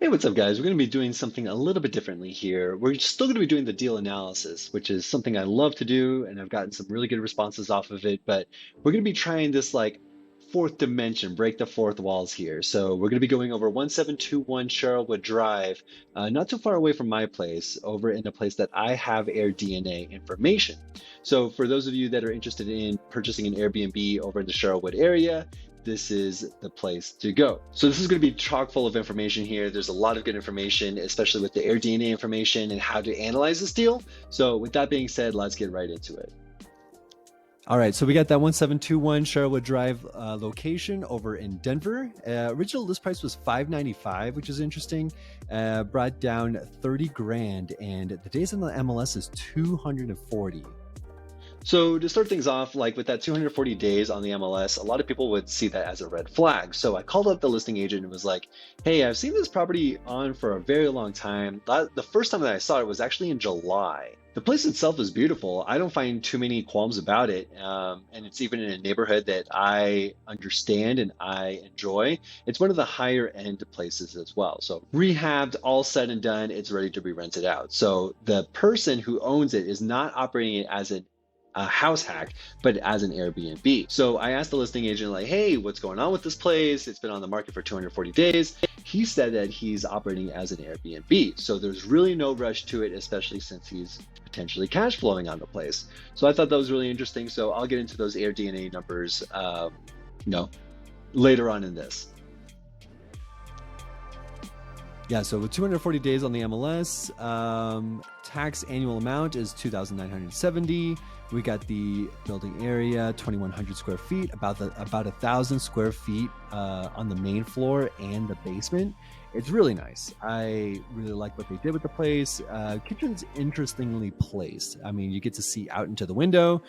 Hey, what's up, guys? We're going to be doing something a little bit differently here. We're still going to be doing the deal analysis, which is something I love to do, and I've gotten some really good responses off of it. But we're going to be trying this like fourth dimension, break the fourth walls here. So we're going to be going over 1721 Sherwood Drive, not too far away from my place, over in a place that I have AirDNA information. So for those of you that are interested in purchasing an Airbnb over in the Sherwood area, this is the place to go. So this is going to be chock full of information here. There's a lot of good information, especially with the AirDNA information and how to analyze this deal. So with that being said, let's get right into it. All right, so we got that 1721 Sherwood Drive location over in Denver. Original list price was $595, which is interesting. Brought down 30 grand, and the days on the MLS is 240. So to start things off, like with that 240 days on the MLS, a lot of people would see that as a red flag. So I called up the listing agent and was like, hey, I've seen this property on for a very long time. The first time that I saw it was actually in July. The place itself is beautiful. I don't find too many qualms about it. And it's even in a neighborhood that I understand and I enjoy. It's one of the higher end places as well. So rehabbed, all said and done, it's ready to be rented out. So the person who owns it is not operating it as a house hack, but as an Airbnb. So I asked the listing agent, like, hey, what's going on with this place? It's been on the market for 240 days. He said that he's operating as an Airbnb. So there's really no rush to it, especially since he's potentially cash flowing on the place. So I thought that was really interesting. So I'll get into those AirDNA numbers, later on in this. Yeah, so with 240 days on the MLS, tax annual amount is 2,970. We got the building area, 2,100 square feet, about 1,000 square feet on the main floor and the basement. It's really nice. I really like what they did with the place. Kitchen's interestingly placed. I mean, you get to see out into the window,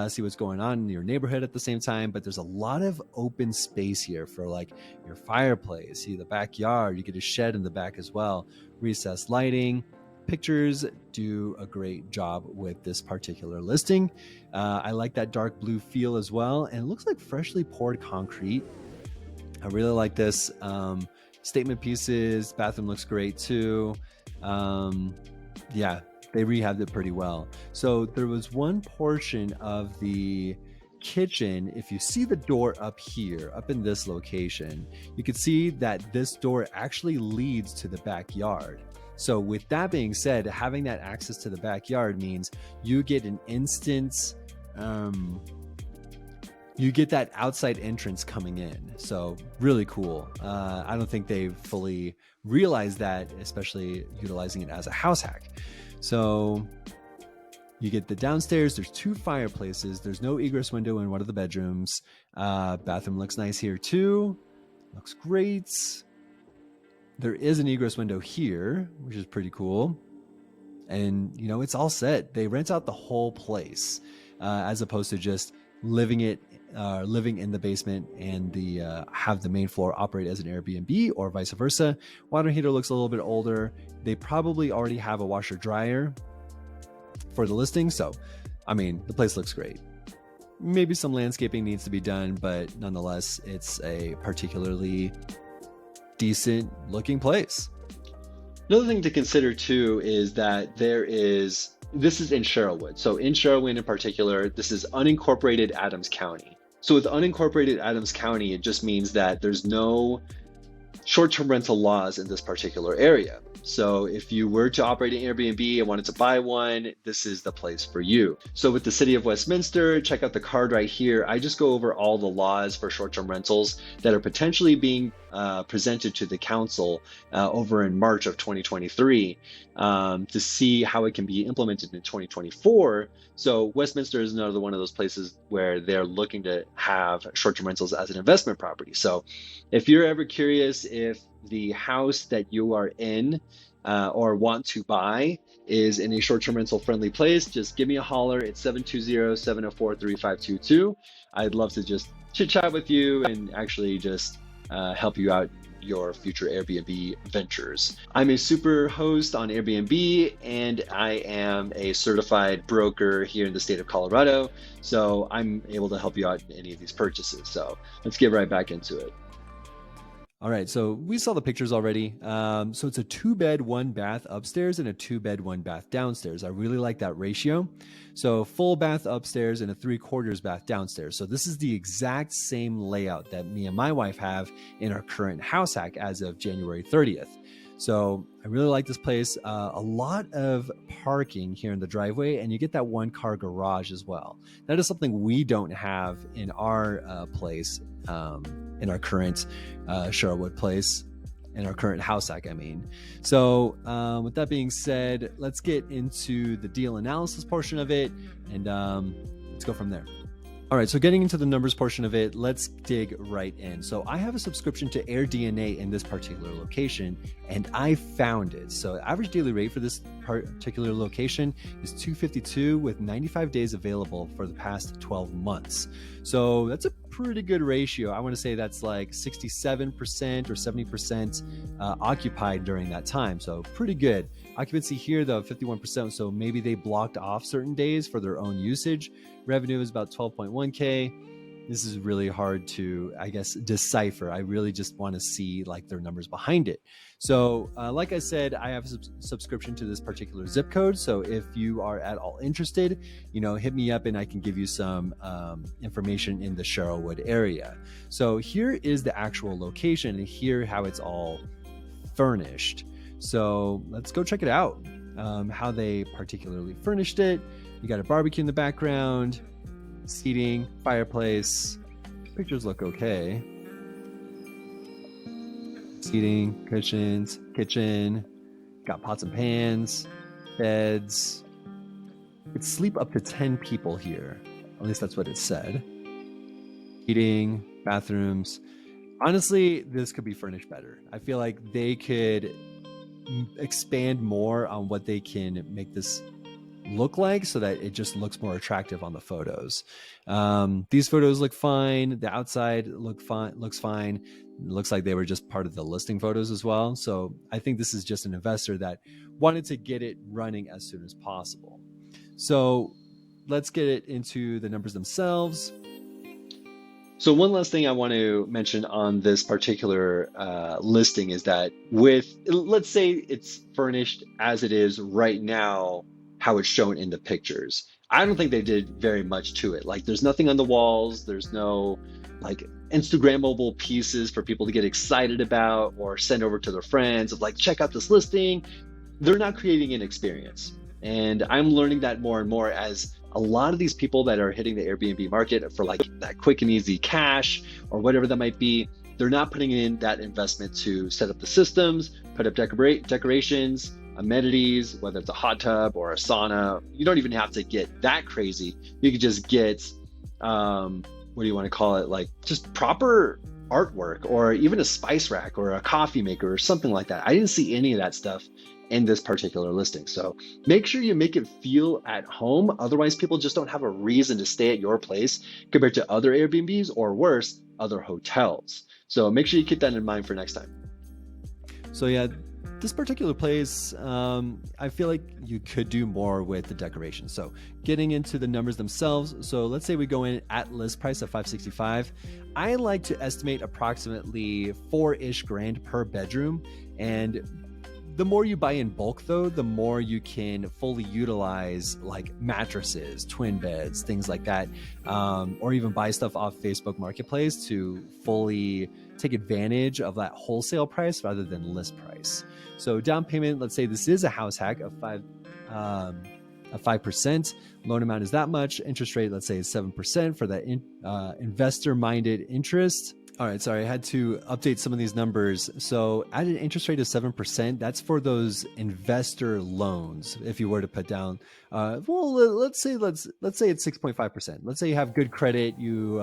see what's going on in your neighborhood at the same time, but there's a lot of open space here for like your fireplace, see the backyard, you get a shed in the back as well, recessed lighting. Pictures do a great job with this particular listing. I like that dark blue feel as well, and it looks like freshly poured concrete. I really like this. Statement pieces, bathroom looks great too. Yeah, they rehabbed it pretty well. So there was one portion of the kitchen, if you see the door up here, up in this location, you can see that this door actually leads to the backyard. So with that being said, having that access to the backyard means you get an instant, you get that outside entrance coming in. So really cool. I don't think they've fully realized that, especially utilizing it as a house hack. So you get the downstairs, there's 2 fireplaces. There's no egress window in one of the bedrooms. Bathroom looks nice here too. Looks great. There is an egress window here, which is pretty cool. And, you know, it's all set. They rent out the whole place as opposed to just living in the basement and have the main floor operate as an Airbnb or vice versa. Water heater looks a little bit older. They probably already have a washer dryer for the listing. So, I mean, the place looks great. Maybe some landscaping needs to be done, but nonetheless, it's a particularly decent looking place. Another thing to consider too is that this is in Sherwood. So in Sherwood in particular, this is unincorporated Adams County. So with unincorporated Adams County, it just means that there's no short-term rental laws in this particular area. So if you were to operate an Airbnb and wanted to buy one, this is the place for you. So with the city of Westminster, check out the card right here. I just go over all the laws for short-term rentals that are potentially being presented to the council over in March of 2023 to see how it can be implemented in 2024. So Westminster is another one of those places where they're looking to have short-term rentals as an investment property. So if you're ever curious if the house that you are in or want to buy is in a short-term rental friendly place, just give me a holler. It's 720-704-3522. I'd love to just chit chat with you and actually just help you out your future Airbnb ventures. I'm a super host on Airbnb, and I am a certified broker here in the state of Colorado. So I'm able to help you out in any of these purchases. So let's get right back into it. All right, so we saw the pictures already. So it's a 2-bed, 1-bath upstairs and a 2-bed, 1-bath downstairs. I really like that ratio. So full bath upstairs and a 3/4 bath downstairs. So this is the exact same layout that me and my wife have in our current house hack as of January 30th. So I really like this place. A lot of parking here in the driveway, and you get that 1-car garage as well. That is something we don't have in our place, in our current Sherwood place, in our current house hack, I mean. So with that being said, let's get into the deal analysis portion of it, and let's go from there. All right, so getting into the numbers portion of it, let's dig right in. So I have a subscription to AirDNA in this particular location, and I found it. So average daily rate for this particular location is $252 with 95 days available for the past 12 months. So that's a pretty good ratio. I want to say that's like 67% or 70% occupied during that time. So pretty good. Occupancy here, though, 51%. So maybe they blocked off certain days for their own usage. Revenue is about 12.1K. This is really hard to, I guess, decipher. I really just want to see like their numbers behind it. So like I said, I have a subscription to this particular zip code. So if you are at all interested, hit me up and I can give you some information in the Sherwood area. So here is the actual location and here how it's all furnished. So let's go check it out, how they particularly furnished it. You got a barbecue in the background, seating, fireplace. Pictures look okay. Seating, cushions, kitchen, got pots and pans, beds. You could sleep up to 10 people here. At least that's what it said. Heating, bathrooms. Honestly, this could be furnished better. I feel like they could expand more on what they can make this look like so that it just looks more attractive on the photos. These photos look fine. The outside looks fine. It looks like they were just part of the listing photos as well. So I think this is just an investor that wanted to get it running as soon as possible. So let's get it into the numbers themselves. So one last thing I want to mention on this particular listing is that let's say it's furnished as it is right now, how it's shown in the pictures. I don't think they did very much to it. Like there's nothing on the walls. There's no like Instagrammable pieces for people to get excited about or send over to their friends of like, check out this listing. They're not creating an experience. And I'm learning that more and more as a lot of these people that are hitting the Airbnb market for like that quick and easy cash or whatever that might be, they're not putting in that investment to set up the systems, put up decorations, amenities, whether it's a hot tub or a sauna. You don't even have to get that crazy. You could just get, what do you want to call it? Like just proper artwork or even a spice rack or a coffee maker or something like that. I didn't see any of that stuff in this particular listing. So make sure you make it feel at home. Otherwise, people just don't have a reason to stay at your place compared to other Airbnbs or worse, other hotels. So make sure you keep that in mind for next time. So yeah, this particular place, I feel like you could do more with the decoration. So getting into the numbers themselves. So let's say we go in at list price of $565. I like to estimate approximately $4-ish grand per bedroom. And the more you buy in bulk though, the more you can fully utilize like mattresses, twin beds, things like that, or even buy stuff off Facebook Marketplace to fully take advantage of that wholesale price rather than list price. So down payment, let's say this is a house hack of 5%. Loan amount is that much. Interest rate, let's say is 7% for that investor-minded interest. All right, sorry, I had to update some of these numbers. So at an interest rate of 7%, that's for those investor loans. If you were to put down, let's say it's 6.5%. Let's say you have good credit, you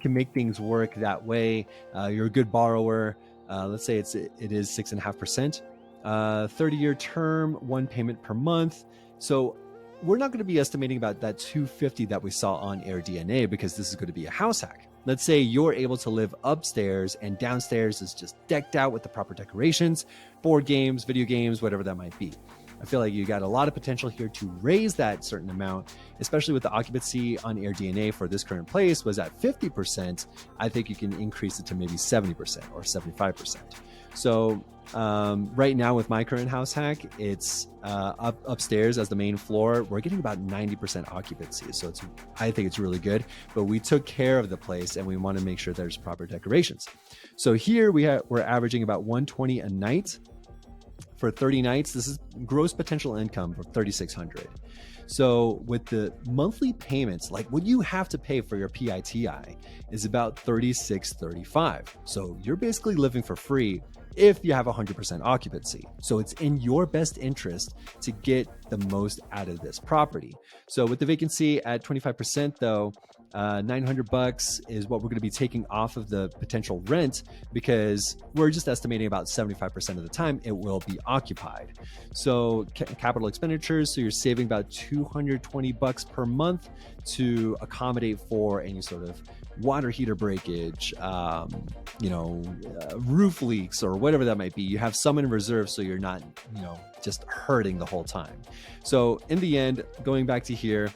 can make things work that way. You're a good borrower. Let's say it is 6.5%. 30-year term, one payment per month. So we're not going to be estimating about that $250 that we saw on AirDNA because this is going to be a house hack. Let's say you're able to live upstairs and downstairs is just decked out with the proper decorations, board games, video games, whatever that might be. I feel like you got a lot of potential here to raise that certain amount, especially with the occupancy on AirDNA for this current place was at 50%. I think you can increase it to maybe 70% or 75%. So right now with my current house hack, it's upstairs as the main floor. We're getting about 90% occupancy. So I think it's really good, but we took care of the place and we want to make sure there's proper decorations. So here we're averaging about 120 a night for 30 nights. This is gross potential income of 3,600. So with the monthly payments, like what you have to pay for your PITI is about 36.35. So you're basically living for free if you have 100% occupancy. So it's in your best interest to get the most out of this property. So with the vacancy at 25% though, $900 is what we're going to be taking off of the potential rent, because we're just estimating about 75% of the time it will be occupied. So capital expenditures, so you're saving about $220 per month to accommodate for any sort of water heater breakage, roof leaks or whatever that might be. You have some in reserve so you're not, just hurting the whole time. So in the end, going back to here,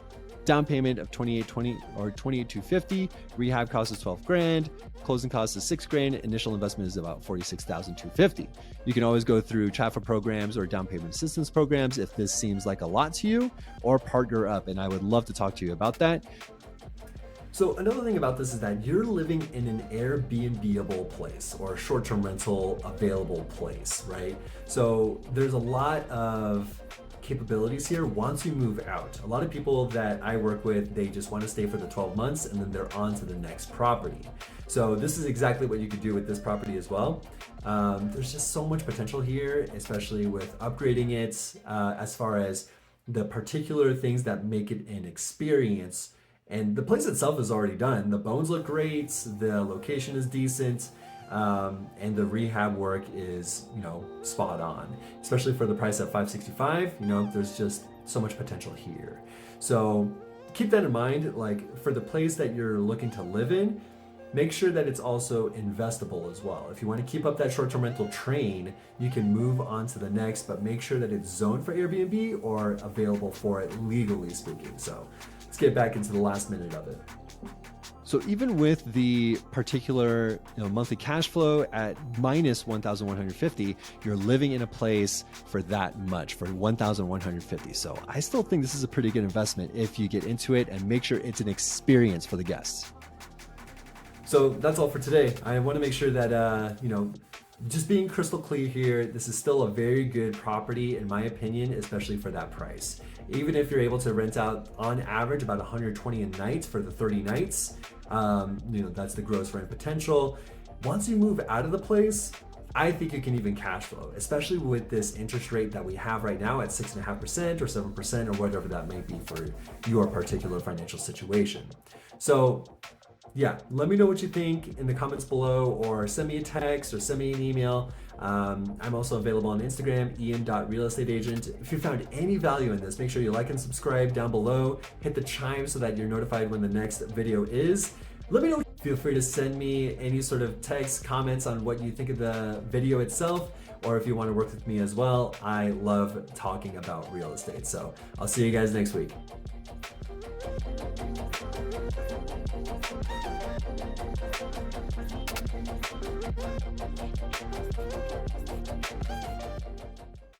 down payment of $2,820 or $2,250. Rehab cost is $12,000. Closing cost is $6,000. Initial investment is about $46,250. You can always go through CHAFA programs or down payment assistance programs if this seems like a lot to you, or partner up. And I would love to talk to you about that. So another thing about this is that you're living in an Airbnb-able place or a short-term rental available place, right? So there's a lot of capabilities here once you move out. A lot of people that I work with, they just want to stay for the 12 months and then they're on to the next property. So this is exactly what you could do with this property as well. There's just so much potential here, especially with upgrading it as far as the particular things that make it an experience. And the place itself is already done. The bones look great, the location is decent, and the rehab work is, spot on. Especially for the price at $565, there's just so much potential here. So keep that in mind, like for the place that you're looking to live in, make sure that it's also investable as well. If you want to keep up that short-term rental train, you can move on to the next, but make sure that it's zoned for Airbnb or available for it legally speaking. So let's get back into the last minute of it. So even with the particular monthly cash flow at minus 1,150, you're living in a place for that much, for 1,150. So I still think this is a pretty good investment if you get into it and make sure it's an experience for the guests. So that's all for today. I want to make sure that, just being crystal clear here, this is still a very good property in my opinion, especially for that price. Even if you're able to rent out on average about 120 a night for the 30 nights, that's the gross rent potential. Once you move out of the place, I think you can even cash flow, especially with this interest rate that we have right now at 6.5% or 7% or whatever that may be for your particular financial situation. So yeah, let me know what you think in the comments below, or send me a text or send me an email. I'm also available on Instagram, ian.realestateagent. If you found any value in this, make sure you like and subscribe down below. Hit the chime so that you're notified when the next video is. Let me know. Feel free to send me any sort of text, comments on what you think of the video itself, or if you want to work with me as well. I love talking about real estate. So I'll see you guys next week.